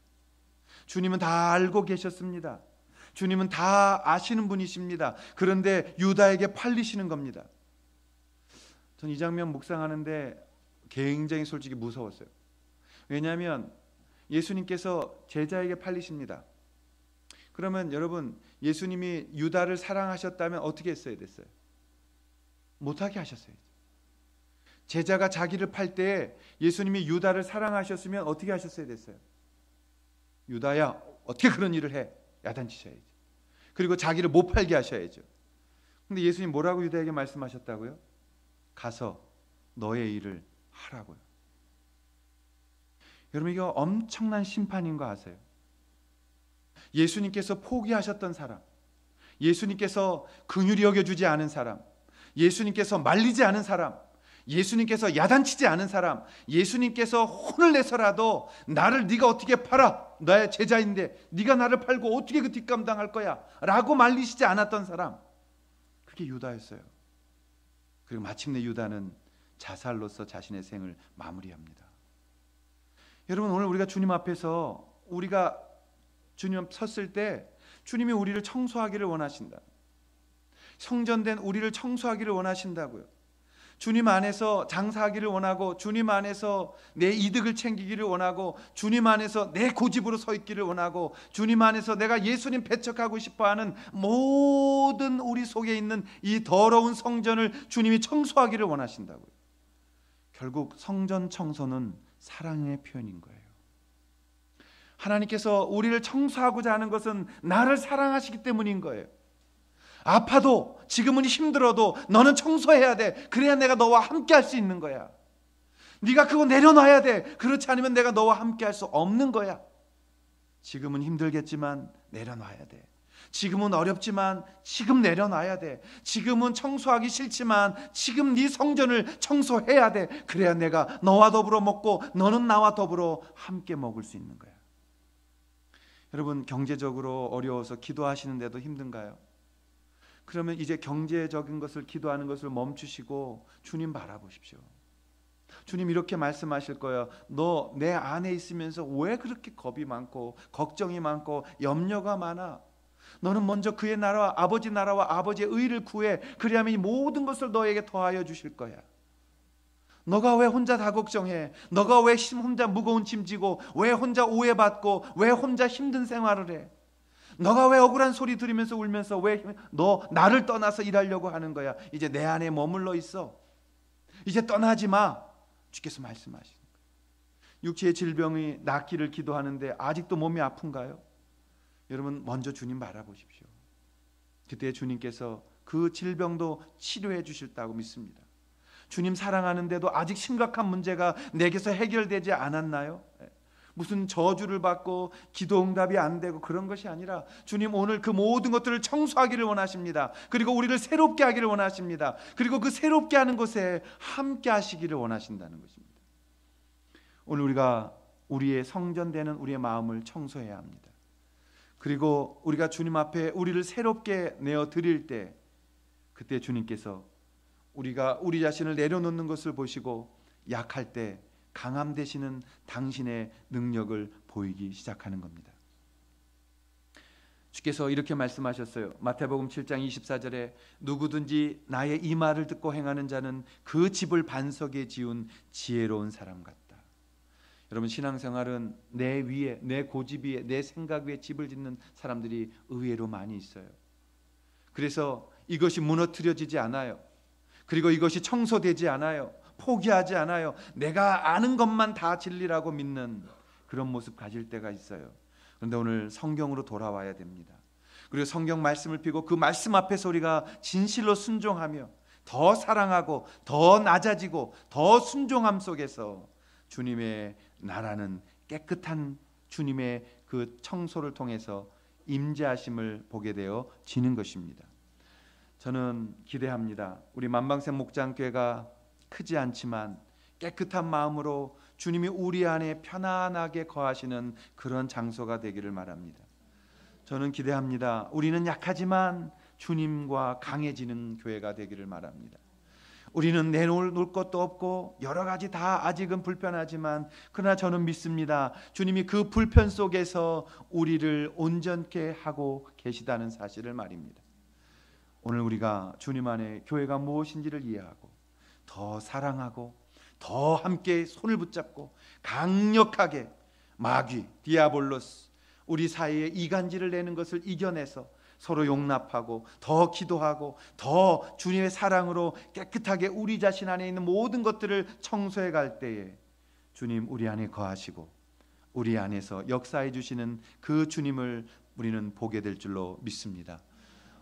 주님은 다 알고 계셨습니다. 주님은 다 아시는 분이십니다. 그런데 유다에게 팔리시는 겁니다. 전 이 장면 묵상하는데 굉장히 솔직히 무서웠어요. 왜냐하면 예수님께서 제자에게 팔리십니다. 그러면 여러분, 예수님이 유다를 사랑하셨다면 어떻게 했어야 됐어요? 못하게 하셨어요. 제자가 자기를 팔 때 예수님이 유다를 사랑하셨으면 어떻게 하셨어야 됐어요? 유다야, 어떻게 그런 일을 해? 야단치셔야죠. 그리고 자기를 못 팔게 하셔야죠. 근데 예수님 뭐라고 유다에게 말씀하셨다고요? 가서 너의 일을 하라고요. 여러분, 이거 엄청난 심판인 거 아세요? 예수님께서 포기하셨던 사람, 예수님께서 긍휼히 여겨주지 않은 사람, 예수님께서 말리지 않은 사람, 예수님께서 야단치지 않은 사람, 예수님께서 혼을 내서라도 나를 네가 어떻게 팔아? 나의 제자인데 네가 나를 팔고 어떻게 그 뒷감당할 거야? 라고 말리시지 않았던 사람, 그게 유다였어요. 그리고 마침내 유다는 자살로서 자신의 생을 마무리합니다. 여러분, 오늘 우리가 주님 앞에서 우리가 주님 앞에 섰을 때 주님이 우리를 청소하기를 원하신다. 성전된 우리를 청소하기를 원하신다고요. 주님 안에서 장사하기를 원하고 주님 안에서 내 이득을 챙기기를 원하고 주님 안에서 내 고집으로 서 있기를 원하고 주님 안에서 내가 예수님 배척하고 싶어하는 모든 우리 속에 있는 이 더러운 성전을 주님이 청소하기를 원하신다고요. 결국 성전 청소는 사랑의 표현인 거예요. 하나님께서 우리를 청소하고자 하는 것은 나를 사랑하시기 때문인 거예요. 아파도 지금은 힘들어도 너는 청소해야 돼. 그래야 내가 너와 함께 할 수 있는 거야. 네가 그거 내려놔야 돼. 그렇지 않으면 내가 너와 함께 할 수 없는 거야. 지금은 힘들겠지만 내려놔야 돼. 지금은 어렵지만 지금 내려놔야 돼. 지금은 청소하기 싫지만 지금 네 성전을 청소해야 돼. 그래야 내가 너와 더불어 먹고 너는 나와 더불어 함께 먹을 수 있는 거야. 여러분, 경제적으로 어려워서 기도하시는데도 힘든가요? 그러면 이제 경제적인 것을 기도하는 것을 멈추시고 주님 바라보십시오. 주님 이렇게 말씀하실 거예요. 너 내 안에 있으면서 왜 그렇게 겁이 많고 걱정이 많고 염려가 많아? 너는 먼저 그의 나라와 아버지의 의를 구해. 그리하면 이 모든 것을 너에게 더하여 주실 거야. 너가 왜 혼자 다 걱정해? 너가 왜 혼자 무거운 짐 지고, 왜 혼자 오해받고, 왜 혼자 힘든 생활을 해? 너가 왜 억울한 소리 들으면서 울면서 왜 너 나를 떠나서 일하려고 하는 거야? 이제 내 안에 머물러 있어. 이제 떠나지 마. 주께서 말씀하시는 거예요. 육체의 질병이 낫기를 기도하는데 아직도 몸이 아픈가요? 여러분, 먼저 주님 바라보십시오. 그때 주님께서 그 질병도 치료해 주실다고 믿습니다. 주님 사랑하는데도 아직 심각한 문제가 내게서 해결되지 않았나요? 무슨 저주를 받고 기도 응답이 안 되고 그런 것이 아니라 주님 오늘 그 모든 것들을 청소하기를 원하십니다. 그리고 우리를 새롭게 하기를 원하십니다. 그리고 그 새롭게 하는 것에 함께 하시기를 원하신다는 것입니다. 오늘 우리가 우리의 성전되는 우리의 마음을 청소해야 합니다. 그리고 우리가 주님 앞에 우리를 새롭게 내어 드릴 때, 그때 주님께서 우리가 우리 자신을 내려놓는 것을 보시고 약할 때 강함 되시는 당신의 능력을 보이기 시작하는 겁니다. 주께서 이렇게 말씀하셨어요. 마태복음 7장 24절에 누구든지 나의 이 말을 듣고 행하는 자는 그 집을 반석에 지은 지혜로운 사람 같다. 여러분, 신앙생활은 내 위에, 내 고집 위에, 내 생각 위에 집을 짓는 사람들이 의외로 많이 있어요. 그래서 이것이 무너뜨려지지 않아요. 그리고 이것이 청소되지 않아요. 포기하지 않아요. 내가 아는 것만 다 진리라고 믿는 그런 모습 가질 때가 있어요. 그런데 오늘 성경으로 돌아와야 됩니다. 그리고 성경 말씀을 펴고 그 말씀 앞에서 우리가 진실로 순종하며 더 사랑하고 더 낮아지고 더 순종함 속에서 주님의 나라는 깨끗한 주님의 그 청소를 통해서 임재하심을 보게 되어 지는 것입니다. 저는 기대합니다. 우리 만방생 목장교회가 크지 않지만 깨끗한 마음으로 주님이 우리 안에 편안하게 거하시는 그런 장소가 되기를 바랍니다. 저는 기대합니다. 우리는 약하지만 주님과 강해지는 교회가 되기를 바랍니다. 우리는 내놓을 것도 없고 여러 가지 다 아직은 불편하지만 그러나 저는 믿습니다. 주님이 그 불편 속에서 우리를 온전케 하고 계시다는 사실을 말입니다. 오늘 우리가 주님 안에 교회가 무엇인지를 이해하고 더 사랑하고 더 함께 손을 붙잡고 강력하게 마귀, 디아볼로스, 우리 사이에 이간질을 내는 것을 이겨내서 서로 용납하고 더 기도하고 더 주님의 사랑으로 깨끗하게 우리 자신 안에 있는 모든 것들을 청소해 갈 때에 주님 우리 안에 거하시고 우리 안에서 역사해 주시는 그 주님을 우리는 보게 될 줄로 믿습니다.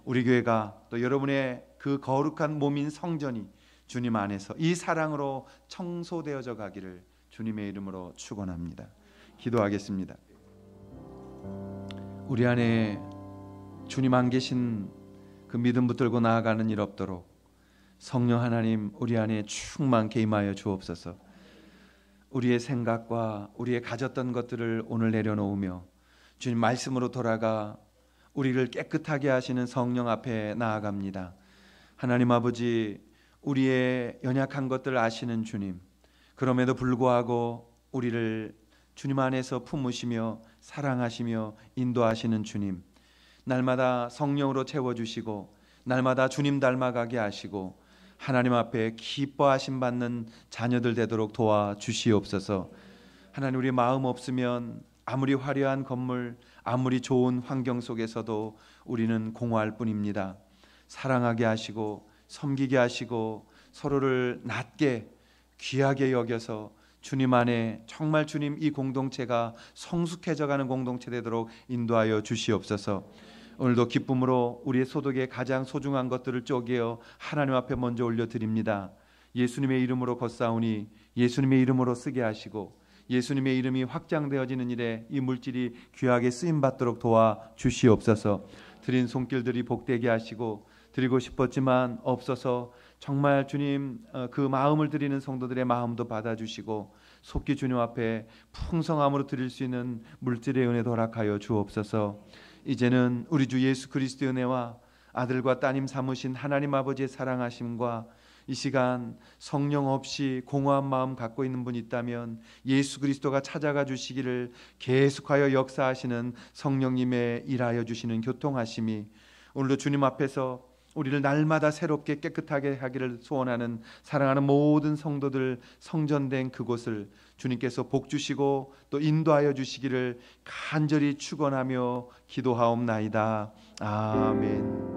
우리 교회가 또 여러분의 그 거룩한 몸인 성전이 주님 안에서 이 사랑으로 청소되어져 가기를 주님의 이름으로 축원합니다. 기도하겠습니다. 우리 안에 주님 안 계신 그 믿음 붙들고 나아가는 일 없도록 성령 하나님 우리 안에 충만케 임하여 주옵소서. 우리의 생각과 우리의 가졌던 것들을 오늘 내려놓으며 주님 말씀으로 돌아가 우리를 깨끗하게 하시는 성령 앞에 나아갑니다. 하나님 아버지, 우리의 연약한 것들을 아시는 주님, 그럼에도 불구하고 우리를 주님 안에서 품으시며 사랑하시며 인도하시는 주님, 날마다 성령으로 채워주시고 날마다 주님 닮아가게 하시고 하나님 앞에 기뻐하심 받는 자녀들 되도록 도와주시옵소서. 하나님, 우리 마음 없으면 아무리 화려한 건물, 아무리 좋은 환경 속에서도 우리는 공허할 뿐입니다. 사랑하게 하시고 섬기게 하시고 서로를 낮게 귀하게 여겨서 주님 안에 정말 주님 이 공동체가 성숙해져가는 공동체 되도록 인도하여 주시옵소서. 오늘도 기쁨으로 우리의 소득의 가장 소중한 것들을 쪼개어 하나님 앞에 먼저 올려드립니다. 예수님의 이름으로 걷사오니 예수님의 이름으로 쓰게 하시고 예수님의 이름이 확장되어지는 일에 이 물질이 귀하게 쓰임받도록 도와주시옵소서. 드린 손길들이 복되게 하시고 드리고 싶었지만 없어서 정말 주님 그 마음을 드리는 성도들의 마음도 받아주시고 속기 주님 앞에 풍성함으로 드릴 수 있는 물질의 은혜도 허락하여 주옵소서. 이제는 우리 주 예수 그리스도의 은혜와 아들과 따님 삼으신 하나님 아버지의 사랑하심과 이 시간 성령 없이 공허한 마음 갖고 있는 분이 있다면 예수 그리스도가 찾아가 주시기를 계속하여 역사하시는 성령님의 일하여 주시는 교통하심이 오늘도 주님 앞에서 우리를 날마다 새롭게 깨끗하게 하기를 소원하는 사랑하는 모든 성도들 성전된 그곳을 주님께서 복 주시고 또 인도하여 주시기를 간절히 축원하며 기도하옵나이다. 아멘.